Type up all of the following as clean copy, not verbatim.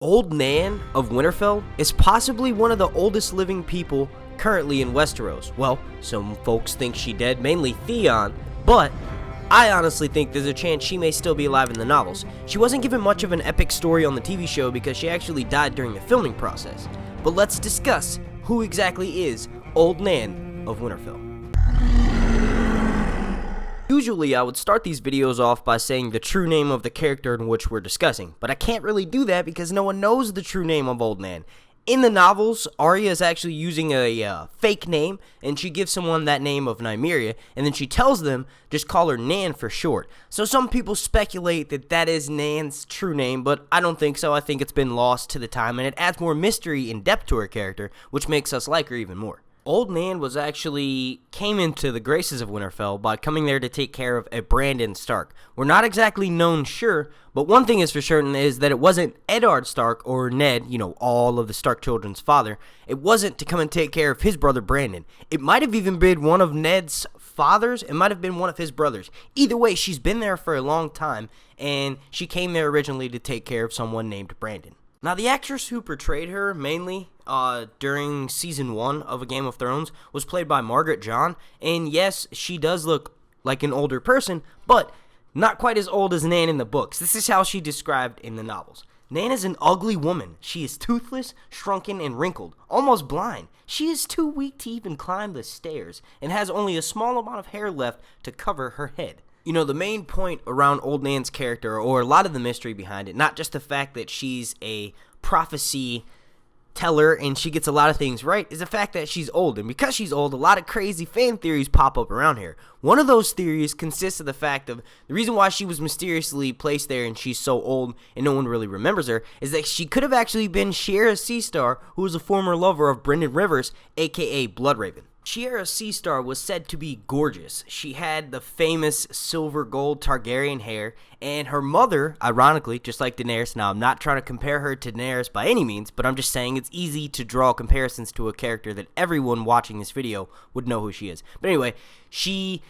Old Nan of Winterfell is possibly one of the oldest living people currently in Westeros. Well, some folks think she dead, mainly Theon, but I honestly think there's a chance she may still be alive in the novels. She wasn't given much of an epic story on the TV show because she actually died during the filming process. But let's discuss who exactly is Old Nan of Winterfell. Usually I would start these videos off by saying the true name of the character in which we're discussing, but I can't really do that because no one knows the true name of Old Nan. In the novels, Arya is actually using a fake name, and she gives someone that name of Nymeria, and then she tells them just call her Nan for short. So some people speculate that that is Nan's true name, but I don't think so. I think it's been lost to the time, and it adds more mystery and depth to her character, which makes us like her even more. Old Nan came into the graces of Winterfell by coming there to take care of a Brandon Stark. We're not exactly known sure, but one thing is for certain is that it wasn't Eddard Stark or Ned, all of the Stark children's father. It wasn't to come and take care of his brother Brandon. It might have even been one of Ned's fathers. It might have been one of his brothers. Either way, she's been there for a long time, and she came there originally to take care of someone named Brandon. Now, the actress who portrayed her mainly during Season 1 of A Game of Thrones was played by Margaret John, and yes, she does look like an older person, but not quite as old as Nan in the books. This is how she described in the novels. Nan is an ugly woman. She is toothless, shrunken, and wrinkled, almost blind. She is too weak to even climb the stairs, and has only a small amount of hair left to cover her head. The main point around Old Nan's character, or a lot of the mystery behind it, not just the fact that she's a prophecy teller and she gets a lot of things right, is the fact that she's old. And because she's old, a lot of crazy fan theories pop up around here. One of those theories consists of the fact of the reason why she was mysteriously placed there and she's so old and no one really remembers her is that she could have actually been Shiera Seastar, who was a former lover of Brynden Rivers, aka Bloodraven. Shiera Seastar was said to be gorgeous. She had the famous silver gold Targaryen hair, and her mother, ironically, just like Daenerys. Now, I'm not trying to compare her to Daenerys by any means, but I'm just saying it's easy to draw comparisons to a character that everyone watching this video would know who she is. But anyway, she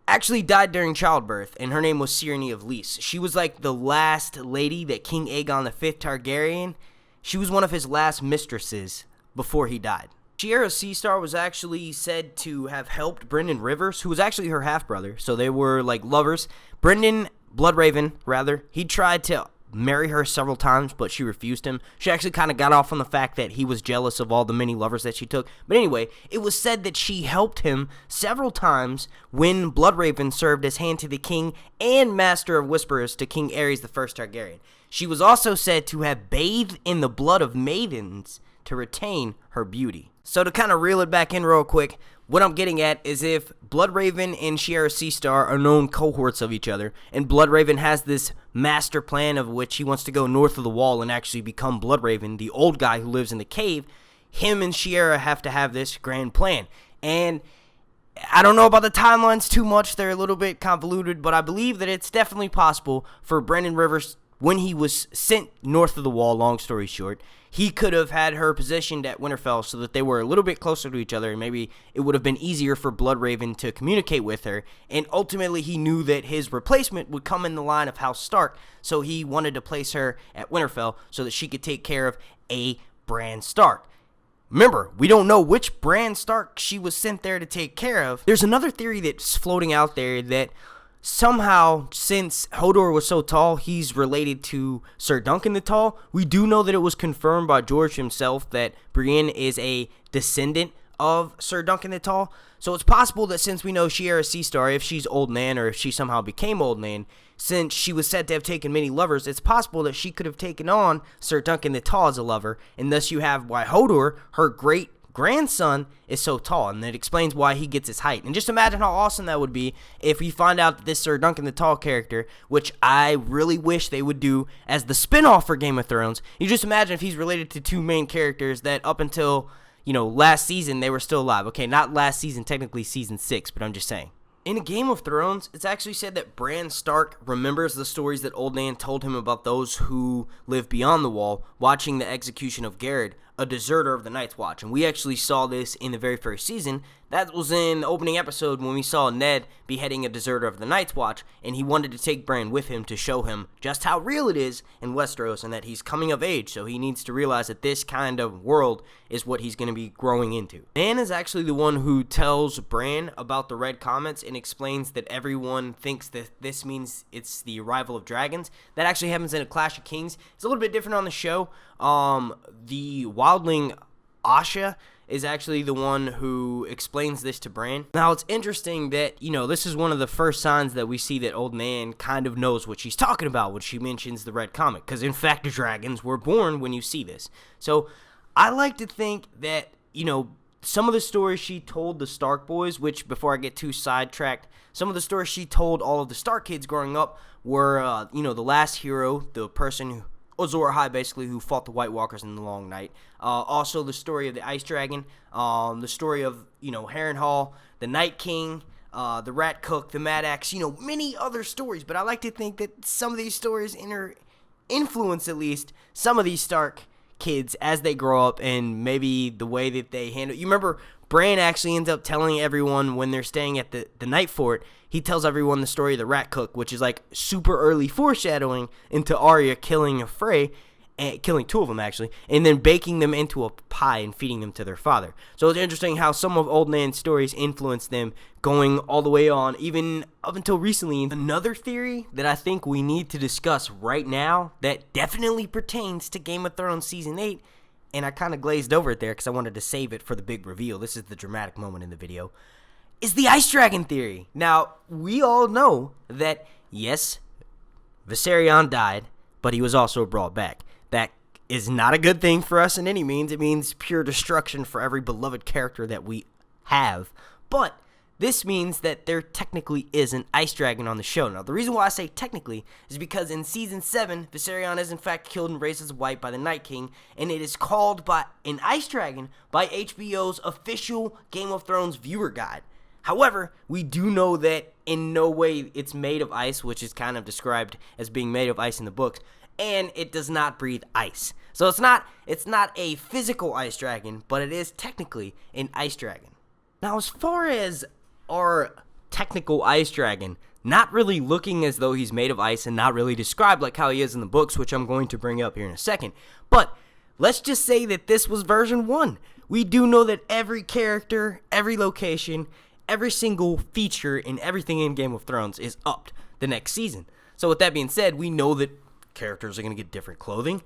actually died during childbirth, and her name was Cyrene of Lys. She was like the last lady that King Aegon V Targaryen, she was one of his last mistresses before he died. Shiera Seastar was actually said to have helped Brynden Rivers, who was actually her half-brother, so they were like lovers. Bloodraven, he tried to marry her several times, but she refused him. She actually kind of got off on the fact that he was jealous of all the many lovers that she took. But anyway, it was said that she helped him several times when Bloodraven served as hand to the king and master of whisperers to King Aerys the First Targaryen. She was also said to have bathed in the blood of maidens to retain her beauty. So to kind of reel it back in real quick, what I'm getting at is if Bloodraven and Shiera Seastar are known cohorts of each other, and Bloodraven has this master plan of which he wants to go north of the wall and actually become Bloodraven, the old guy who lives in the cave, him and Shiera have to have this grand plan. And I don't know about the timelines too much, they're a little bit convoluted, but I believe that it's definitely possible for Brynden Rivers, when he was sent north of the wall, long story short, he could have had her positioned at Winterfell so that they were a little bit closer to each other, and maybe it would have been easier for Bloodraven to communicate with her, and ultimately he knew that his replacement would come in the line of House Stark, so he wanted to place her at Winterfell so that she could take care of a Bran Stark. Remember, we don't know which Bran Stark she was sent there to take care of. There's another theory that's floating out there that somehow, since Hodor was so tall, he's related to Sir Duncan the Tall. We do know that it was confirmed by George himself that Brienne is a descendant of Sir Duncan the Tall. So it's possible that since we know Shiera Seastar, if she's Old Nan or if she somehow became Old Nan, since she was said to have taken many lovers, it's possible that she could have taken on Sir Duncan the Tall as a lover. And thus you have why Hodor, her great-grandson, is so tall, and that explains why he gets his height. And just imagine how awesome that would be if we find out that this Sir Duncan the Tall character, which I really wish they would do as the spin-off for Game of Thrones, you just imagine if he's related to two main characters that up until, last season, they were still alive. Okay, not last season, technically season 6, but I'm just saying. In Game of Thrones, it's actually said that Bran Stark remembers the stories that Old Nan told him about those who live beyond the wall, watching the execution of Garrett a deserter of the Night's Watch. And we actually saw this in the very first season. That was in the opening episode when we saw Ned beheading a deserter of the Night's Watch, and he wanted to take Bran with him to show him just how real it is in Westeros and that he's coming of age, so he needs to realize that this kind of world is what he's going to be growing into. Nan is actually the one who tells Bran about the red comets and explains that everyone thinks that this means it's the arrival of dragons. That actually happens in A Clash of Kings. It's a little bit different on the show. The wildling Asha is actually the one who explains this to Bran. Now, it's interesting that, this is one of the first signs that we see that Old Nan kind of knows what she's talking about when she mentions the red comet, because in fact, the dragons were born when you see this. So, I like to think that, some of the stories she told the Stark boys, which, before I get too sidetracked, some of the stories she told all of the Stark kids growing up were, the last hero, the person who, Azor Ahai, basically, who fought the White Walkers in the Long Night. Also, the story of the Ice Dragon, the story of, Harrenhal, the Night King, the Rat Cook, the Mad Axe, many other stories. But I like to think that some of these stories influence, at least, some of these Stark kids as they grow up, and maybe the way that they handle. You remember, Bran actually ends up telling everyone when they're staying at the Night Fort, he tells everyone the story of the Rat Cook, which is like super early foreshadowing into Arya killing Frey, and killing two of them actually, and then baking them into a pie and feeding them to their father. So it's interesting how some of Old Nan's stories influenced them going all the way on, even up until recently. Another theory that I think we need to discuss right now that definitely pertains to Game of Thrones Season 8, and I kind of glazed over it there because I wanted to save it for the big reveal. This is the dramatic moment in the video. Is the Ice Dragon theory. Now, we all know that, yes, Viserion died, but he was also brought back. That is not a good thing for us in any means. It means pure destruction for every beloved character that we have. But this means that there technically is an Ice Dragon on the show. Now, the reason why I say technically is because in Season 7, Viserion is in fact killed and raised as white by the Night King, and it is called by an Ice Dragon by HBO's official Game of Thrones viewer guide. However, we do know that in no way it's made of ice, which is kind of described as being made of ice in the books, and it does not breathe ice. So it's not a physical ice dragon, but it is technically an ice dragon. Now, as far as our technical ice dragon, not really looking as though he's made of ice and not really described like how he is in the books, which I'm going to bring up here in a second, but let's just say that this was version 1. We do know that every character, every location, every single feature and everything in Game of Thrones is upped the next season. So with that being said, we know that characters are going to get different clothing,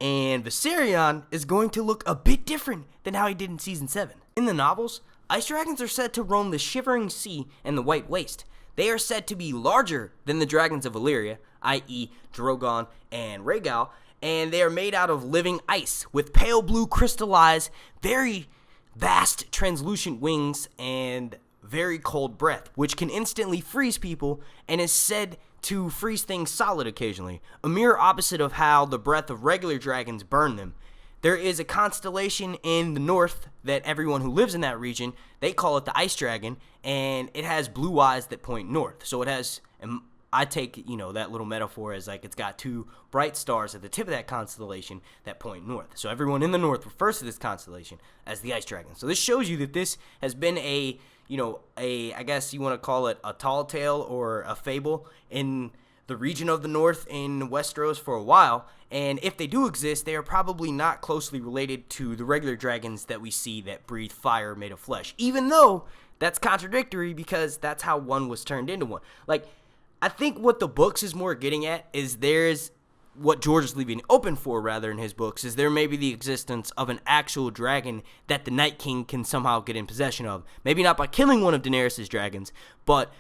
and Viserion is going to look a bit different than how he did in Season 7. In the novels, ice dragons are said to roam the Shivering Sea and the White Waste. They are said to be larger than the dragons of Valyria, i.e. Drogon and Rhaegal, and they are made out of living ice with pale blue crystallized, very vast translucent wings and very cold breath, which can instantly freeze people and is said to freeze things solid occasionally, a mirror opposite of how the breath of regular dragons burn them. There is a constellation in the north that everyone who lives in that region, they call it the Ice Dragon, and it has blue eyes that point north. So it has, and I take, that little metaphor as like it's got two bright stars at the tip of that constellation that point north. So everyone in the north refers to this constellation as the Ice Dragon. So this shows you that this has been I guess you want to call it a tall tale or a fable in the region of the north in Westeros for a while. And if they do exist, they are probably not closely related to the regular dragons that we see that breathe fire made of flesh. Even though that's contradictory because that's how one was turned into one. I think what the books is more getting at is there's what George is leaving open for, rather, in his books, is there may be the existence of an actual dragon that the Night King can somehow get in possession of. Maybe not by killing one of Daenerys' dragons, but,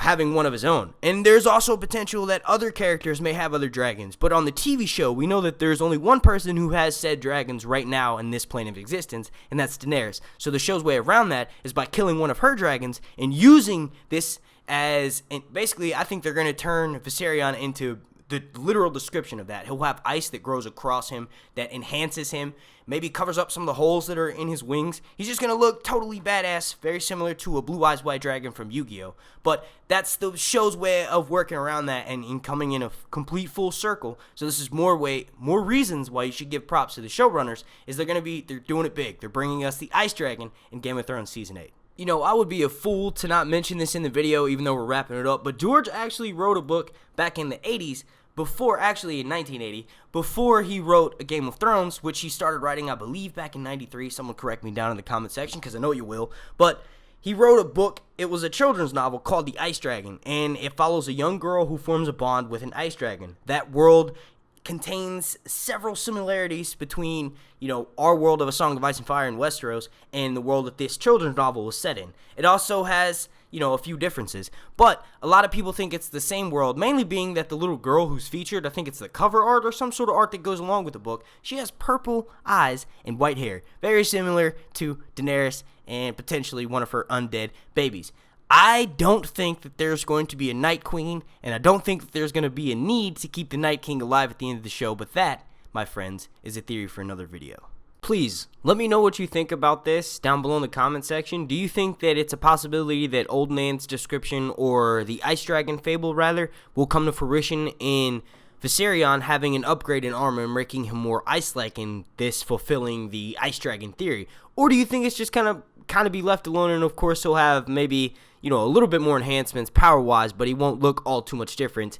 having one of his own. And there's also potential that other characters may have other dragons. But on the TV show, we know that there's only one person who has said dragons right now in this plane of existence, and that's Daenerys. So the show's way around that is by killing one of her dragons and using this as, and basically, I think they're going to turn Viserion into the literal description of that. He'll have ice that grows across him that enhances him, maybe covers up some of the holes that are in his wings. He's just going to look totally badass, very similar to a Blue Eyes White Dragon from Yu-Gi-Oh! But that's the show's way of working around that and in coming in a complete full circle. So this is more reasons why you should give props to the showrunners, is they're doing it big. They're bringing us the Ice Dragon in Game of Thrones Season 8. You know, I would be a fool to not mention this in the video, even though we're wrapping it up, but George actually wrote a book back in the 80s, actually in 1980, before he wrote A Game of Thrones, which he started writing, I believe, back in 93. Someone correct me down in the comment section, because I know you will. But he wrote a book. It was a children's novel called The Ice Dragon, and it follows a young girl who forms a bond with an ice dragon. That world contains several similarities between, you know, our world of A Song of Ice and Fire in Westeros and the world that this children's novel was set in. It also has, you know, a few differences, but a lot of people think it's the same world, mainly being that the little girl who's featured, I think it's the cover art or some sort of art that goes along with the book, she has purple eyes and white hair, very similar to Daenerys and potentially one of her undead babies. I don't think that there's going to be a Night Queen, and I don't think that there's going to be a need to keep the Night King alive at the end of the show, but that, my friends, is a theory for another video. Please, let me know what you think about this down below in the comment section. Do you think that it's a possibility that Old Nan's description, or the Ice Dragon fable rather, will come to fruition in Viserion having an upgrade in armor, making him more ice-like, and this fulfilling the Ice Dragon theory? Or do you think it's just kind of be left alone, and of course he'll have maybe, you know, a little bit more enhancements power-wise, but he won't look all too much different?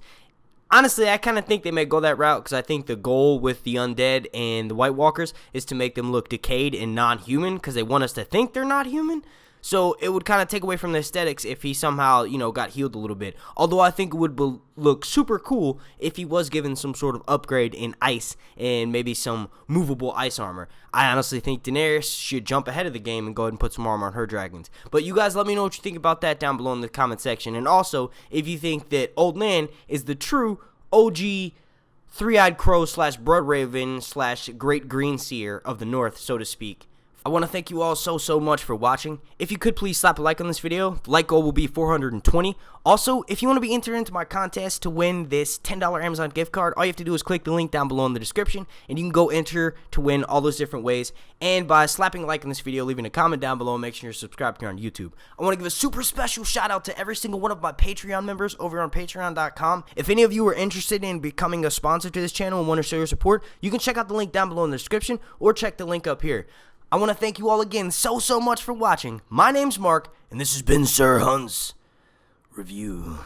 Honestly, I kind of think they may go that route, because I think the goal with the undead and the White Walkers is to make them look decayed and non-human, because they want us to think they're not human. So it would kind of take away from the aesthetics if he somehow, you know, got healed a little bit. Although I think it would look super cool if he was given some sort of upgrade in ice and maybe some movable ice armor. I honestly think Daenerys should jump ahead of the game and go ahead and put some armor on her dragons. But you guys let me know what you think about that down below in the comment section. And also, if you think that Old Nan is the true OG three-eyed crow / blood raven / great green seer of the north, so to speak. I want to thank you all so much for watching. If you could please slap a like on this video. The like goal will be 420. Also, if you want to be entered into my contest to win this $10 Amazon gift card, all you have to do is click the link down below in the description, and you can go enter to win all those different ways. And by slapping a like on this video, leaving a comment down below, and make sure you're subscribed here on YouTube. I want to give a super special shout out to every single one of my Patreon members over on patreon.com. If any of you are interested in becoming a sponsor to this channel and want to show your support, you can check out the link down below in the description, or check the link up here. I want to thank you all again so much for watching. My name's Mark, and this has been Sir Hunt's Review.